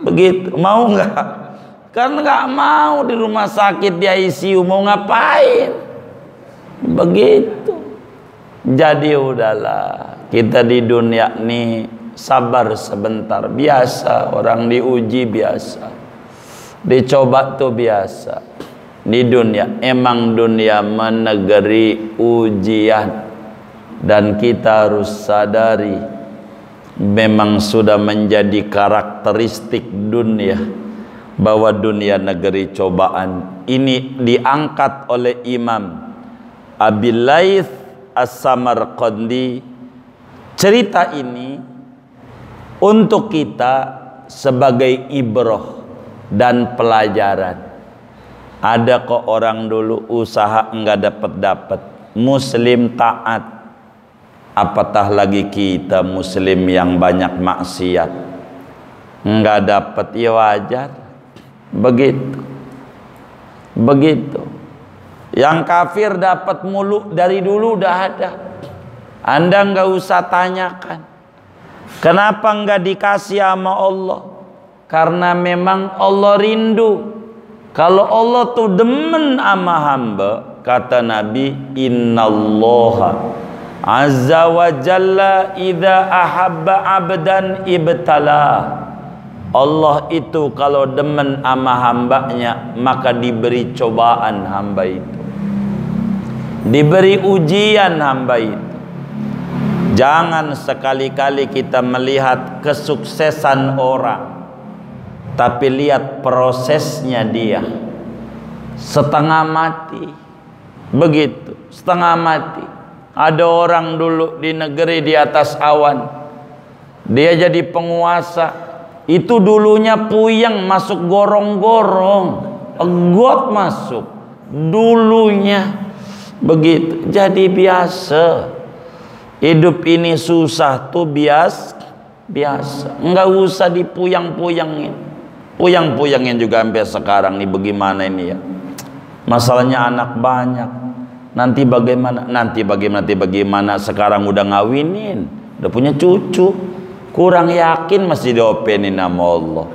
Begitu, mau nggak? Kan nggak mau di rumah sakit di ICU, mau ngapain? Begitu. Jadi udahlah, kita di dunia nih sabar sebentar, biasa. Orang diuji biasa, dicoba tuh biasa. Di dunia, emang dunia menegeri ujian, dan kita harus sadari memang sudah menjadi karakteristik dunia bahwa dunia negeri cobaan. Ini diangkat oleh Imam Abil Laits As-Samarqandi. Cerita ini untuk kita sebagai ibrah dan pelajaran. Ada kok orang dulu usaha enggak dapat, muslim taat, apatah lagi kita muslim yang banyak maksiat, enggak dapat, ya wajar. Begitu. Yang kafir dapat mulu dari dulu udah ada. Anda enggak usah tanyakan kenapa enggak dikasih sama Allah, karena memang Allah rindu. Kalau Allah tuh demen sama hamba, kata Nabi, innallaha azza wa jalla idza ahabba abdan ibtala. Allah itu kalau demen sama hambanya, maka diberi cobaan hamba itu, diberi ujian hamba itu. Jangan sekali-kali kita melihat kesuksesan orang, tapi lihat prosesnya dia. Setengah mati. Begitu, setengah mati. Ada orang dulu di negeri di atas awan, dia jadi penguasa. Itu dulunya puyeng, masuk gorong-gorong, got masuk dulunya. Begitu, jadi biasa. Hidup ini susah tuh biasa. Enggak usah dipuyang-puyangin. Puyang-puyangin juga sampai sekarang nih, bagaimana ini ya? Masalahnya anak banyak, Nanti bagaimana? Nanti bagaimana? Sekarang udah ngawinin, udah punya cucu, kurang yakin masih diopenin sama Allah.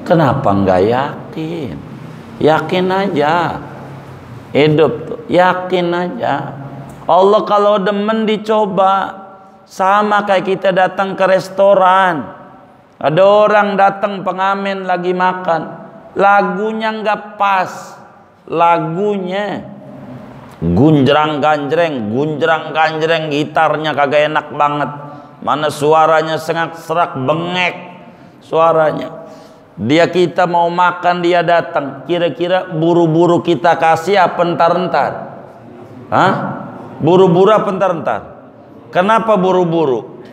Kenapa nggak yakin? Yakin aja. Hidup tuh, yakin aja. Allah kalau demen dicoba. Sama kayak kita datang ke restoran. Ada orang datang pengamen lagi makan, lagunya nggak pas, lagunya gunjrang ganjreng, gitarnya kagak enak banget, mana suaranya serak bengek suaranya. Kita mau makan, dia datang, kira-kira buru-buru kita kasih apa entar-entar? Hah? Buru-buru apa entar-entar? Kenapa buru-buru?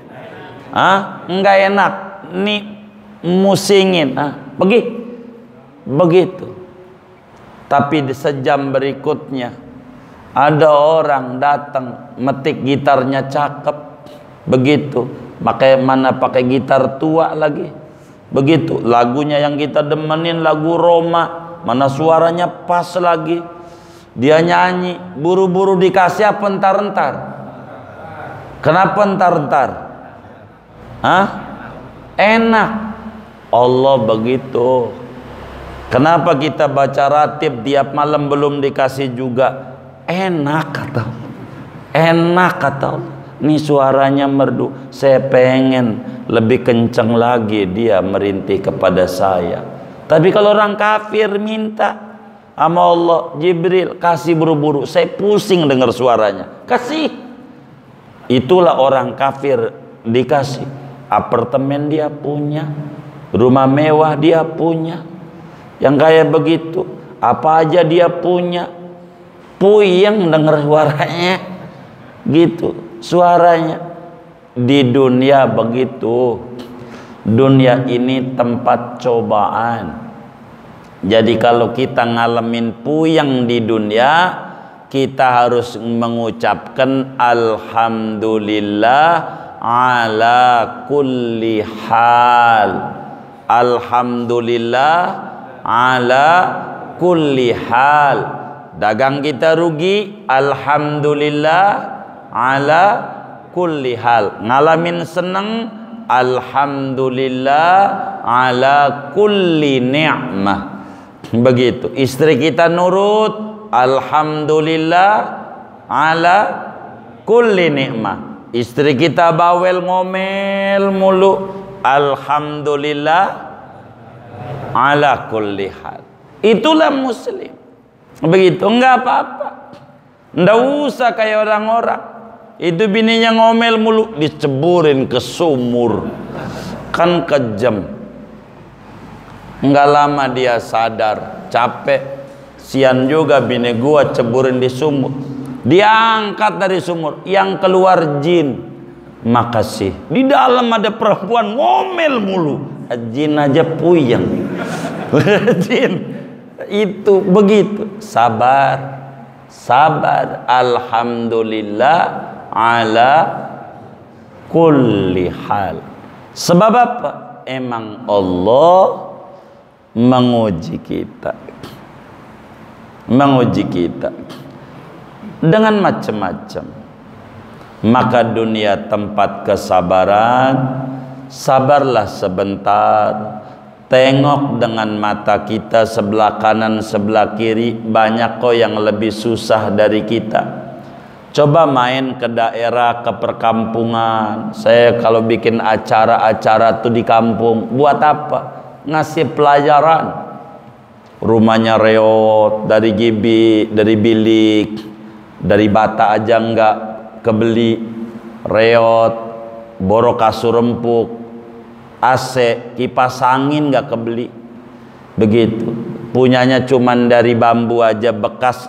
Hah? Enggak enak nih, musingin, pergi begitu. Tapi di sejam berikutnya ada orang datang metik gitarnya cakep, begitu pakai gitar tua lagi, begitu lagunya yang kita demenin lagu Roma, mana suaranya pas lagi, dia nyanyi, buru-buru dikasih apa entar-entar? Kenapa entar-entar? Hah? Enak. Allah begitu. Kenapa kita baca ratib tiap malam belum dikasih juga? Enak kata Allah. Enak kata Allah. Ini suaranya merdu. Saya pengen lebih kencang lagi dia merintih kepada saya. Tapi kalau orang kafir minta sama Allah, Jibril kasih buru-buru, saya pusing dengar suaranya. Kasih. Itulah orang kafir dikasih. Apartemen dia punya, rumah mewah dia punya, yang kayak begitu apa aja dia punya. Puyeng denger suaranya gitu, suaranya. Di dunia begitu, dunia ini tempat cobaan. Jadi kalau kita ngalamin puyeng di dunia, kita harus mengucapkan alhamdulillah ala kulli hal. Alhamdulillah ala kulli hal. Dagang kita rugi, alhamdulillah ala kulli hal. Ngalamin seneng, alhamdulillah ala kulli ni'mah. Begitu. Istri kita nurut, alhamdulillah ala kulli ni'mah. Istri kita bawel ngomel mulu, alhamdulillah ala kulli hal. Itulah muslim. Begitu, enggak apa-apa. Enggak usah kayak orang-orang. Itu bininya ngomel mulu, diceburin ke sumur. Kan kejam. Enggak lama dia sadar, capek. Sian juga bini gua ceburin di sumur. Diangkat dari sumur, yang keluar jin. Makasih. Di dalam ada perempuan ngomel mulu. Jin aja puyeng. Jin. Itu begitu. Sabar. Sabar. Alhamdulillah ala kulli hal. Sebab apa? Emang Allah menguji kita. Menguji kita dengan macam-macam. Maka dunia tempat kesabaran. Sabarlah sebentar. Tengok dengan mata kita sebelah kanan sebelah kiri, banyak kok yang lebih susah dari kita. Coba main ke daerah, ke perkampungan. Saya kalau bikin acara-acara tuh di kampung, buat apa? Ngasih pelajaran. Rumahnya reot, dari gibi, dari bilik, dari bata aja enggak kebeli, reot, borok kasur empuk, AC, kipas angin enggak kebeli. Begitu. Punyanya cuman dari bambu aja bekas.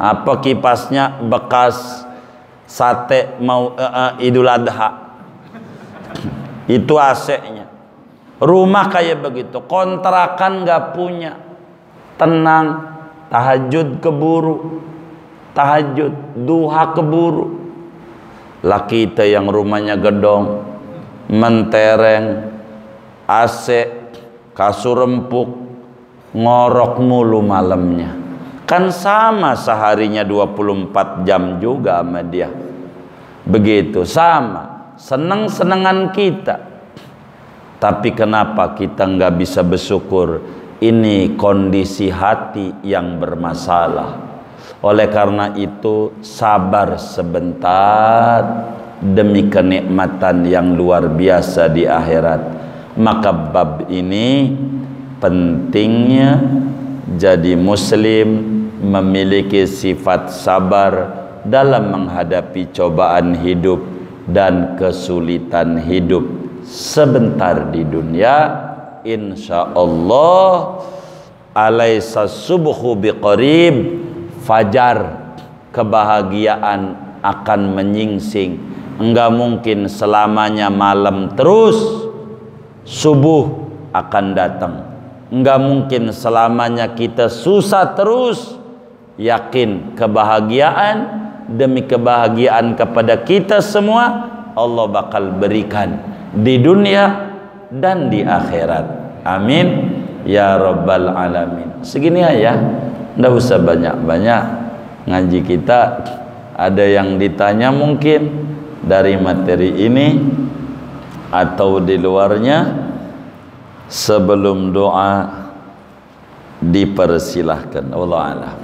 Apa kipasnya bekas sate mau Idul Adha. Itu AC-nya. Rumah kayak begitu, kontrakan enggak punya. Tenang, tahajud keburu. Tahajud, duha keburu. Laki kita yang rumahnya gedong, mentereng, AC, kasur empuk, ngorok mulu malamnya. Kan sama seharinya 24 jam juga sama dia. Begitu sama, seneng-senengan kita. Tapi kenapa kita nggak bisa bersyukur? Ini kondisi hati yang bermasalah. Oleh karena itu sabar sebentar demi kenikmatan yang luar biasa di akhirat. Maka bab ini pentingnya jadi muslim memiliki sifat sabar dalam menghadapi cobaan hidup dan kesulitan hidup sebentar di dunia. Insyaallah alaisa subhu biqarib, fajar kebahagiaan akan menyingsing. Enggak mungkin selamanya malam terus, subuh akan datang. Enggak mungkin selamanya kita susah terus. Yakin kebahagiaan demi kebahagiaan kepada kita semua Allah bakal berikan di dunia dan di akhirat. Amin ya rabbal alamin. Segini aja, nggak usah banyak-banyak ngaji kita. Ada yang ditanya mungkin dari materi ini atau di luarnya, sebelum doa dipersilahkan. Wallahu a'lam.